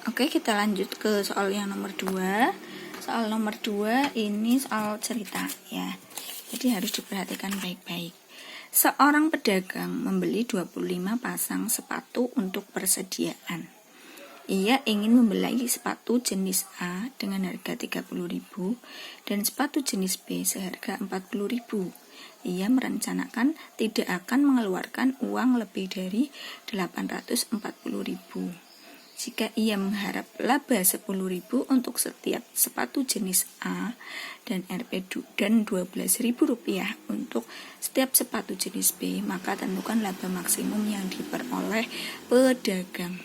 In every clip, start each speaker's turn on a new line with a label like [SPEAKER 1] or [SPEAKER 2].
[SPEAKER 1] Oke, kita lanjut ke soal yang nomor 2. Soal nomor 2 ini soal cerita ya. Jadi harus diperhatikan baik-baik. Seorang pedagang membeli 25 pasang sepatu untuk persediaan. Ia ingin membeli sepatu jenis A dengan harga 30.000 dan sepatu jenis B seharga 40.000. Ia merencanakan tidak akan mengeluarkan uang lebih dari 840.000. Jika ia mengharap laba 10.000 untuk setiap sepatu jenis A dan Rp dan Rp12.000 untuk setiap sepatu jenis B, maka tentukan laba maksimum yang diperoleh pedagang.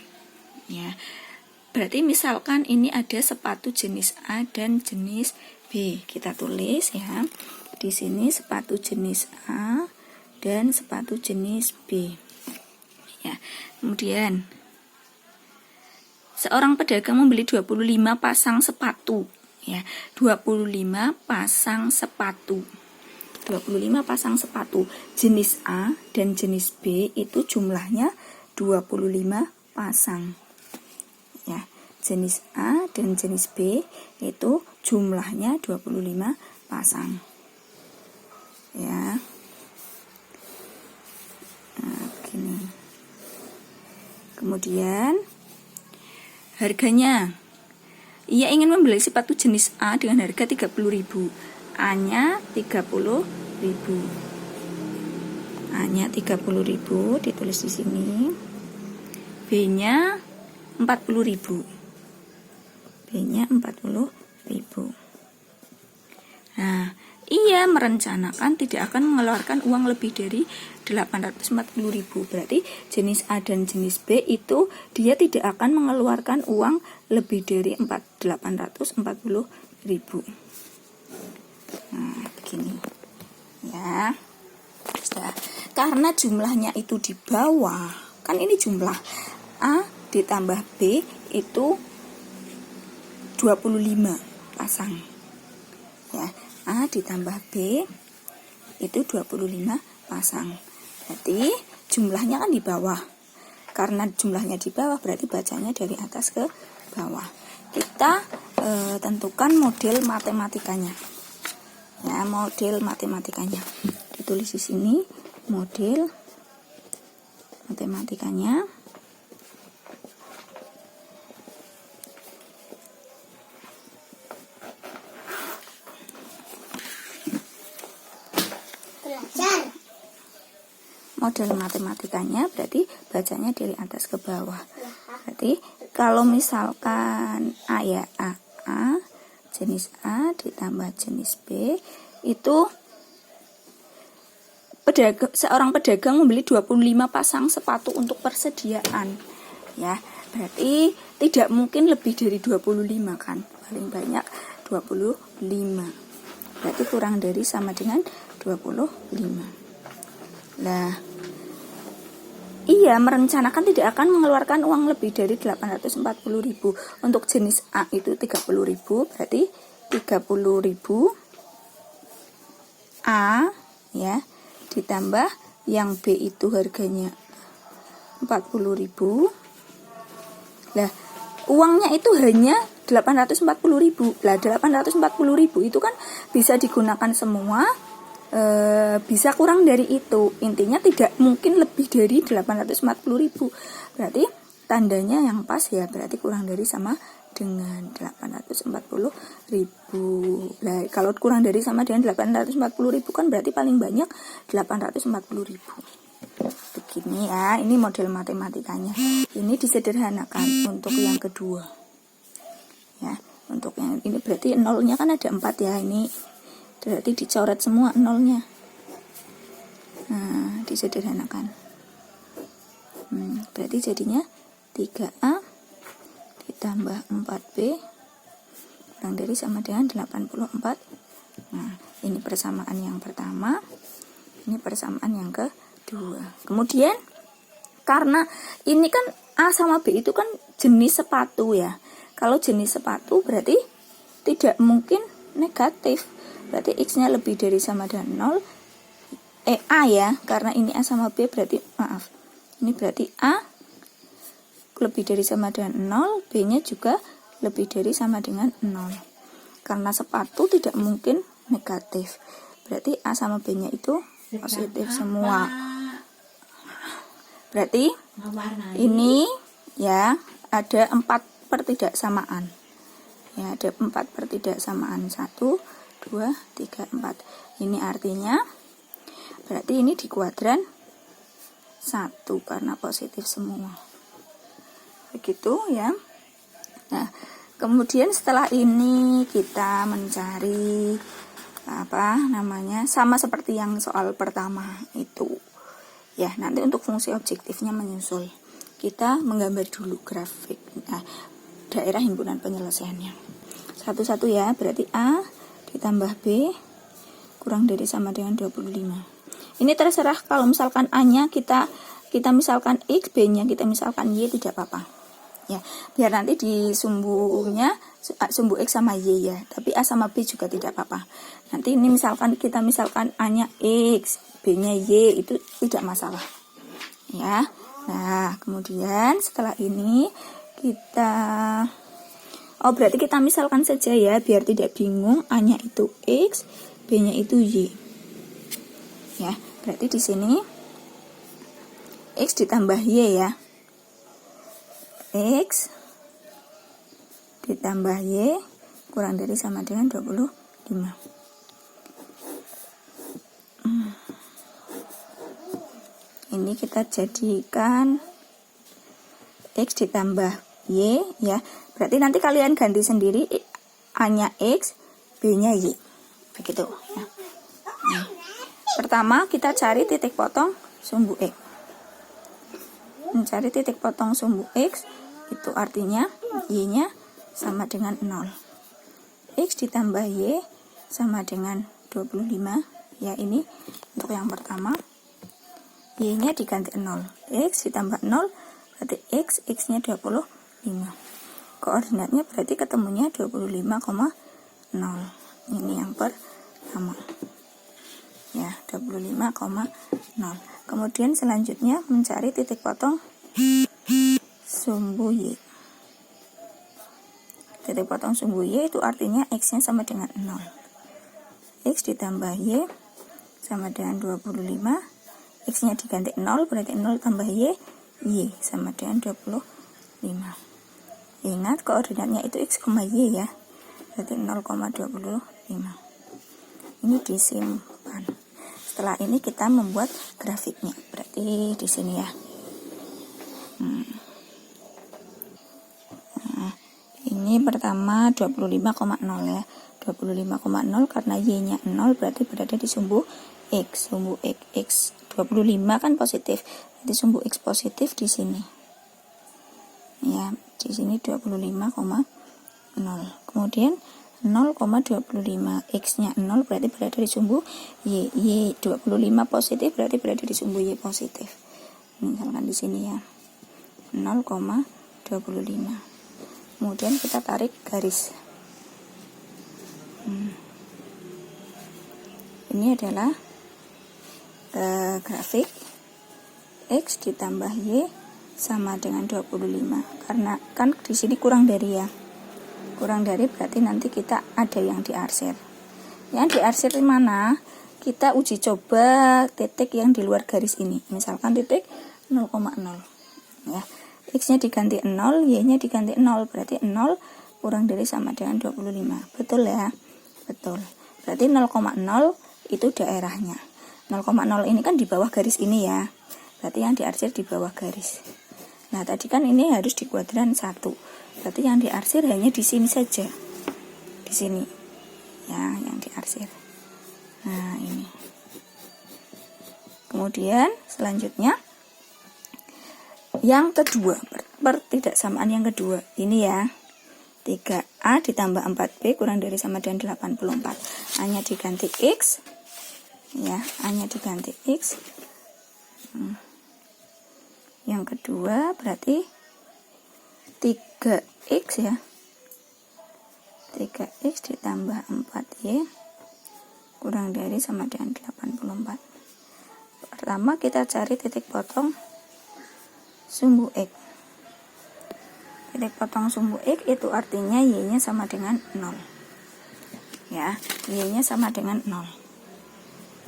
[SPEAKER 1] Ya, berarti misalkan ini ada sepatu jenis A dan jenis B, kita tulis ya. Di sini sepatu jenis A dan sepatu jenis B. Ya, kemudian seorang pedagang membeli 25 pasang sepatu ya, 25 pasang sepatu. 25 pasang sepatu jenis A dan jenis B itu jumlahnya 25 pasang. Ya, jenis A dan jenis B itu jumlahnya 25 pasang. Ya. Nah, begini. Kemudian harganya, ia ingin membeli sepatu jenis A dengan harga 30.000. A-nya 30.000. A-nya 30.000 ditulis di sini. B-nya 40.000. B-nya 40.000. Nah, ia merencanakan tidak akan mengeluarkan uang lebih dari 840.000. Berarti jenis A dan jenis B itu dia tidak akan mengeluarkan uang lebih dari 840.000. Nah, begini. Ya. Sudah. Karena jumlahnya itu di bawah, kan ini jumlah A ditambah B itu 25 pasang. Ya, A ditambah B itu 25 pasang. Berarti jumlahnya kan di bawah. Karena jumlahnya di bawah berarti bacanya dari atas ke bawah. Kita tentukan model matematikanya. Ya, model matematikanya. Ditulis di sini model matematikanya. Model matematikanya berarti bacanya dari atas ke bawah. Berarti kalau misalkan A ya A jenis A ditambah jenis B itu seorang pedagang membeli 25 pasang sepatu untuk persediaan. Ya, berarti tidak mungkin lebih dari 25 kan. Paling banyak 25. Berarti kurang dari sama dengan 25. Nah, ia merencanakan tidak akan mengeluarkan uang lebih dari 840.000. Untuk jenis A itu 30.000, berarti 30.000 A ya ditambah yang B itu harganya 40.000. Lah, uangnya itu hanya 840.000. Lah, 840.000 itu kan bisa digunakan semua. Bisa kurang dari itu. Intinya tidak mungkin lebih dari 840.000. Berarti tandanya yang pas ya, berarti kurang dari sama dengan 840.000. Nah, kalau kurang dari sama dengan 840.000 kan berarti paling banyak 840.000. Begini ya, ini model matematikanya. Ini disederhanakan untuk yang kedua. Ya, untuk yang ini berarti nolnya kan ada 4 ya, ini berarti dicoret semua nolnya. Nah, disederhanakan. Berarti jadinya 3A ditambah 4B kurang dari sama dengan 84. Nah, ini persamaan yang pertama. Ini persamaan yang kedua. Kemudian karena ini kan A sama B itu kan jenis sepatu ya. Kalau jenis sepatu berarti tidak mungkin negatif. Berarti X-nya lebih dari sama dengan 0. A ya, karena ini A sama B berarti, maaf, ini berarti A lebih dari sama dengan 0, B-nya juga lebih dari sama dengan 0. Karena sepatu tidak mungkin negatif. Berarti A sama B-nya itu positif semua. Berarti ini ya ada 4 pertidaksamaan. Ya, ada 4 pertidaksamaan. 1, 2, 3, 4. Ini artinya berarti ini di kuadran 1 karena positif semua. Begitu ya. Nah, kemudian setelah ini kita mencari sama seperti yang soal pertama itu. Ya, nanti untuk fungsi objektifnya menyusul. Kita menggambar dulu grafik. Nah, daerah himpunan penyelesaiannya. Satu-satu ya, berarti A ditambah B kurang dari sama dengan 25. Ini terserah, kalau misalkan A-nya kita misalkan X, B-nya kita misalkan Y, tidak apa-apa. Ya, biar nanti di sumbunya sumbu X sama Y ya, tapi A sama B juga tidak apa-apa. Nanti ini kita misalkan A-nya X, B-nya Y, itu tidak masalah. Ya. Nah, kemudian setelah ini berarti kita misalkan saja ya, biar tidak bingung, A-nya itu X, B-nya itu Y. Ya, berarti di sini X ditambah Y ya. X ditambah Y kurang dari sama dengan 25. Ini kita jadikan X ditambah Y ya. Berarti nanti kalian ganti sendiri, A-nya X, B-nya Y. Begitu ya. Pertama kita cari titik potong sumbu X. Mencari titik potong sumbu X itu artinya Y-nya sama dengan 0. X ditambah Y sama dengan 25. Ya, ini untuk yang pertama. Y-nya diganti 0. X ditambah 0 berarti X-nya 25. Koordinatnya berarti ketemunya 25,0. Ini yang pertama. Ya, 25,0. Kemudian selanjutnya mencari titik potong sumbu Y. Titik potong sumbu Y itu artinya X-nya sama dengan 0. X ditambah Y sama dengan 25. X-nya diganti 0 berarti 0 tambah Y sama dengan 25. Ingat koordinatnya itu X, Y ya. Berarti 0,25. Ini disimpan. Setelah ini kita membuat grafiknya. Berarti di sini ya. Nah, ini pertama 25,0 ya. 25,0 karena Y-nya 0 berarti berada di sumbu X. Sumbu X 25 kan positif. Jadi sumbu X positif di sini. Ya, di sini 25,0. Kemudian 0,25, X-nya 0 berarti berada di sumbu Y. Y 25 positif berarti berada di sumbu Y positif. Misalkan di sini ya. 0,25. Kemudian kita tarik garis. Ini adalah grafik X ditambah Y sama dengan 25. Karena kan di sini kurang dari ya. Kurang dari berarti nanti kita ada yang diarsir. Yang diarsir di mana? Kita uji coba titik yang di luar garis ini. Misalkan titik 0,0 ya. X-nya diganti 0, Y-nya diganti 0, berarti 0 kurang dari sama dengan 25. Betul ya? Betul. Berarti 0,0 itu daerahnya. 0,0 ini kan di bawah garis ini ya. Berarti yang diarsir di bawah garis. Nah, tadi kan ini harus di kuadran 1. Berarti yang diarsir hanya di sini saja. Di sini. Ya, yang diarsir. Nah, ini. Kemudian selanjutnya yang kedua, pertidaksamaan yang kedua. Ini ya. 3A ditambah 4B kurang dari sama dengan 84. A-nya diganti X. Ya, A-nya diganti X. Yang kedua berarti 3X ya. 3X ditambah 4Y kurang dari sama dengan 84. Pertama kita cari titik potong sumbu X. titik potong sumbu X itu artinya Y-nya sama dengan 0. Ya, Y-nya sama dengan 0.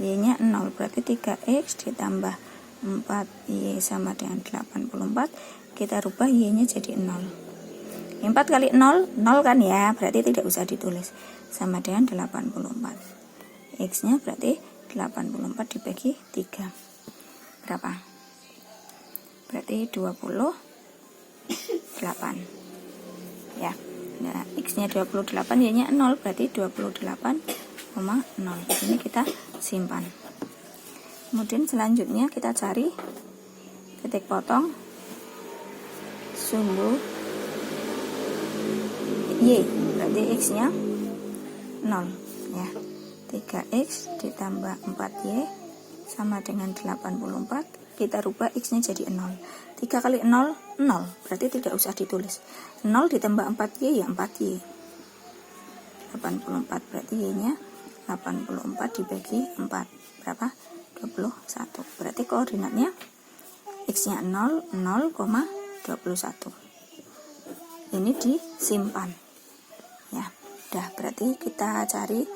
[SPEAKER 1] Y-nya 0, berarti 3X ditambah 4Y sama dengan 84. Kita rubah Y-nya jadi 0. 4 kali 0, 0 kan ya, berarti tidak usah ditulis. Sama dengan 84. X-nya berarti 84 dibagi 3. Berapa? Berarti 28. Ya. Nah, X-nya 28, Y-nya 0, berarti 28,0. Ini kita simpan. Kemudian selanjutnya kita cari titik potong sumbu Y, berarti X-nya 0 ya. 3X ditambah 4Y sama dengan 84. Kita rubah X-nya jadi 0. 3 kali 0, 0, berarti tidak usah ditulis. 0 ditambah 4Y ya 4Y. 84, berarti Y-nya 84 dibagi 4. Berapa? 21. Berarti koordinatnya X-nya 0, 0,21. Ini disimpan. Ya, udah, berarti kita cari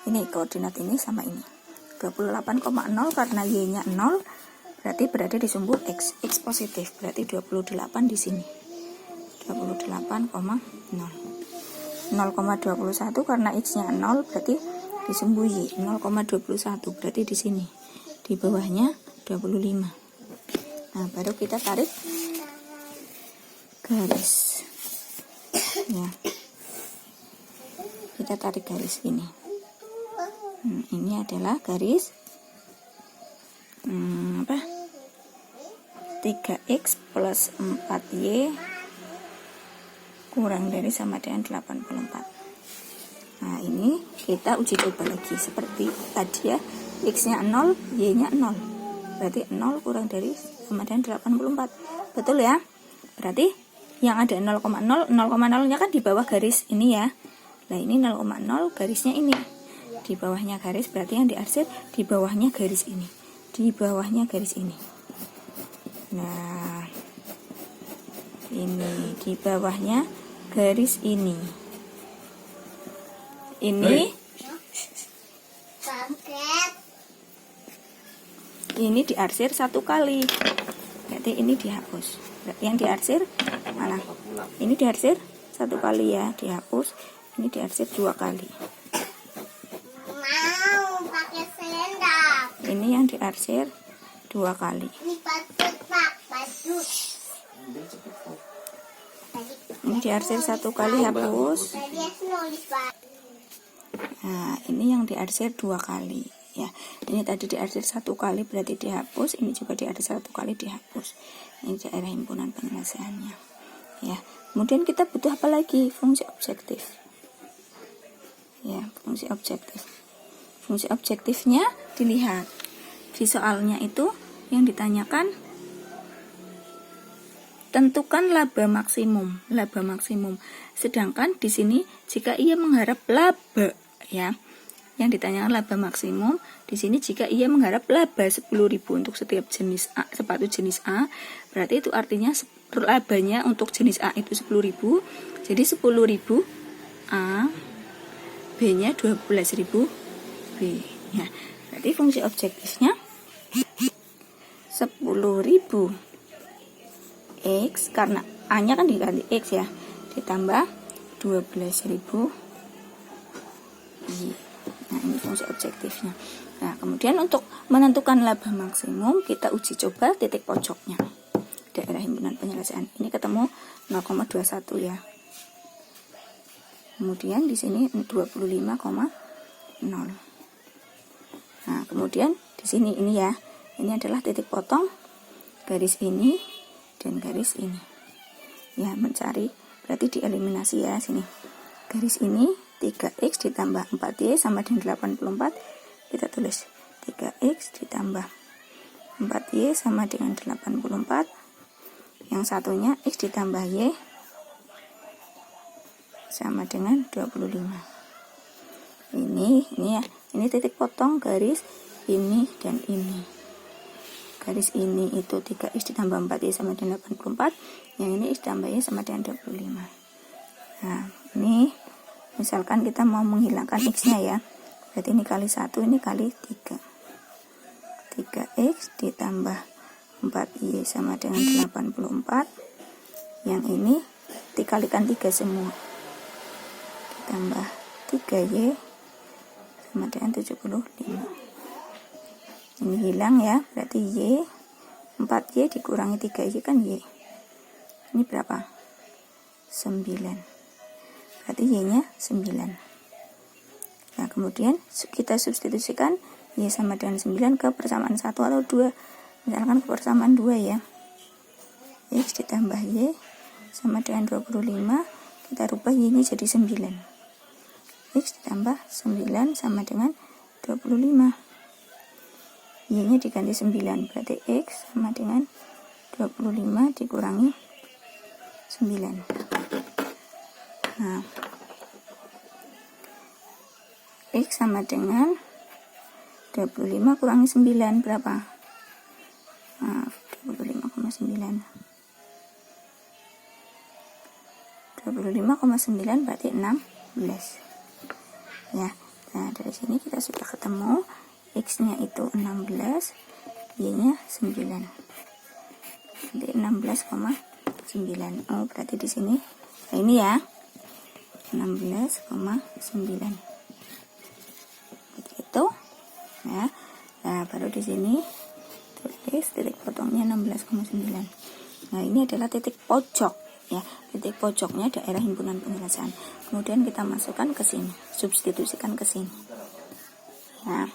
[SPEAKER 1] ini koordinat ini sama ini. 28,0 karena Y-nya 0, berarti berada di sumbu X. X positif, berarti 28 di sini. 28,0. 0,21 karena X-nya 0, berarti di sumbu Y. 0,21 berarti di sini. Di bawahnya 25. Nah, baru kita tarik garis. Ya. Kita tarik garis ini. Ini adalah garis 3X plus 4Y kurang dari sama dengan 84. Nah, ini kita uji coba lagi seperti tadi ya. X-nya 0, Y-nya 0. Berarti 0 kurang dari sama dengan 84. Betul ya? Berarti yang ada 0,0, 0,0-nya kan di bawah garis ini ya. Nah, ini 0,0 garisnya ini. Di bawahnya garis berarti yang diarsir di bawahnya garis ini. Di bawahnya garis ini. Nah, ini di bawahnya garis ini. Ini diarsir satu kali. Berarti ini dihapus. Berarti yang diarsir mana? Ini diarsir satu kali ya, dihapus. Ini diarsir 2 kali.
[SPEAKER 2] Mau pakai sendok.
[SPEAKER 1] Ini yang diarsir 2 kali.
[SPEAKER 2] Ini patut Pak, patut.
[SPEAKER 1] Ini diarsir 1 kali, hapus.
[SPEAKER 2] Tadi nulis Pak.
[SPEAKER 1] Nah, ini yang diarsir 2 kali ya. Ini tadi diarsir 1 kali berarti dihapus. Ini juga diarsir 1 kali, dihapus. Ini daerah himpunan penyelesaiannya ya. Kemudian kita butuh apa lagi? Fungsi objektif ya. Fungsi objektif. Fungsi objektifnya dilihat di soalnya itu yang ditanyakan, tentukan laba maksimum. Laba maksimum. Sedangkan di sini jika ia mengharap laba ya. Yang ditanyakan laba maksimum di sini jika ia mengharap laba 10.000 untuk setiap jenis A, sepatu jenis A, berarti itu artinya labanya untuk jenis A itu 10.000. Jadi 10.000 A, B-nya 12.000 B. Ya, berarti fungsi objektifnya 10.000 X karena A-nya kan diganti X ya, ditambah 12.000 Y. Nah, ini fungsi objektifnya. Nah, kemudian untuk menentukan laba maksimum kita uji coba titik pojoknya. Daerah himpunan penyelesaian. Ini ketemu 0,21 ya. Kemudian di sini 25,0. Nah, kemudian di sini ini ya. Ini adalah titik potong garis ini dan garis ini. Ya, mencari berarti dieliminasi ya sini. Garis ini 3X ditambah 4Y sama dengan 84. Kita tulis 3X ditambah 4Y sama dengan 84. Yang satunya X ditambah Y sama dengan 25. Ini ya. Ini titik potong garis ini dan ini. Garis ini itu 3X ditambah 4Y sama dengan 84. Yang ini X tambah Y sama dengan 25. Nah, ini misalkan kita mau menghilangkan X-nya ya. Berarti ini kali 1, ini kali 3. 3X ditambah 4Y sama dengan 84. Yang ini dikalikan 3 semua. Ditambah 3Y sama dengan 75. Ini hilang ya, berarti Y 4Y dikurangi 3Y kan Y. Ini berapa? 9. Berarti Y-nya 9. Nah, kemudian kita substitusikan Y sama dengan 9 ke persamaan 1 atau 2. Misalkan ke persamaan 2 ya. X ditambah Y sama dengan 25. Kita rubah Y-nya jadi 9. X ditambah 9 sama dengan 25. Y-nya diganti 9. Berarti X sama dengan 25 dikurangi 9. Nah, X sama dengan 25 kurangi 9 berapa? Nah, 25,9. 25,9 berarti 16. Ya. Nah, dari sini kita sudah ketemu X-nya itu 16, Y-nya 9. Jadi 16,9. Oh, berarti di sini. Nah, ini ya. 16,9. Begitu. Ya. Nah, baru di sini tulis titik potongnya 16,9. Nah, ini adalah titik pojok ya. Titik pojoknya daerah himpunan penjelasan. Kemudian kita masukkan ke sini, substitusikan ke sini. Ya.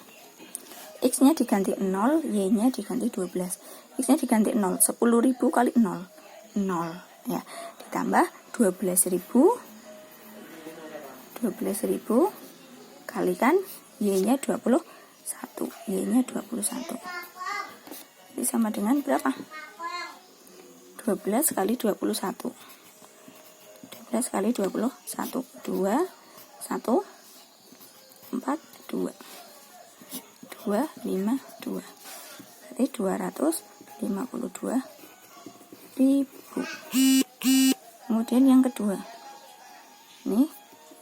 [SPEAKER 1] X-nya diganti 0, Y-nya diganti 12. X-nya diganti 0, 10.000 kali 0. 0 ya. Ditambah 12.000 kalikan Y-nya 21. Y-nya 21. Jadi sama dengan berapa? 12 kali 21. 12 kali 21. 2, 1, 4, 2. 2, 5, 2. Berarti 252.000. Kemudian yang kedua. Ini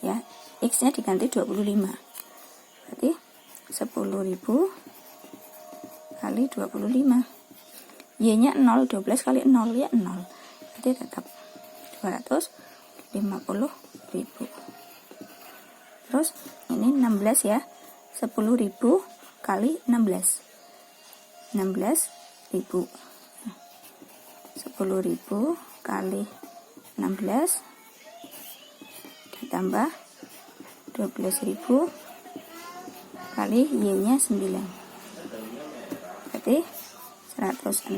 [SPEAKER 1] ya, X-nya diganti 25. Berarti 10.000 kali 25. Y-nya 0, 12 kali 0 ya 0. Berarti tetap 250.000. Terus ini 16 ya. 10.000 kali 16. 16.000. 10.000 kali 16 ditambah 12.000 kali Y-nya 9. Berarti 160.000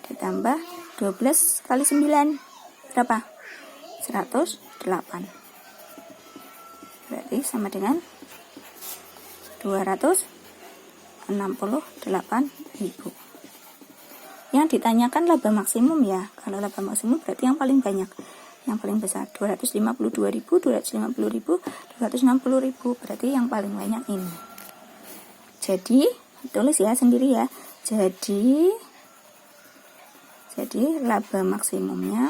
[SPEAKER 1] ditambah 12 kali 9 berapa? 108. Berarti sama dengan 268.000. Yang ditanyakan laba maksimum ya. Kalau laba maksimum berarti yang paling banyak, yang paling besar 252.000, 250.000, 260.000. Berarti yang paling banyak ini. Jadi tulis ya sendiri ya. Jadi laba maksimumnya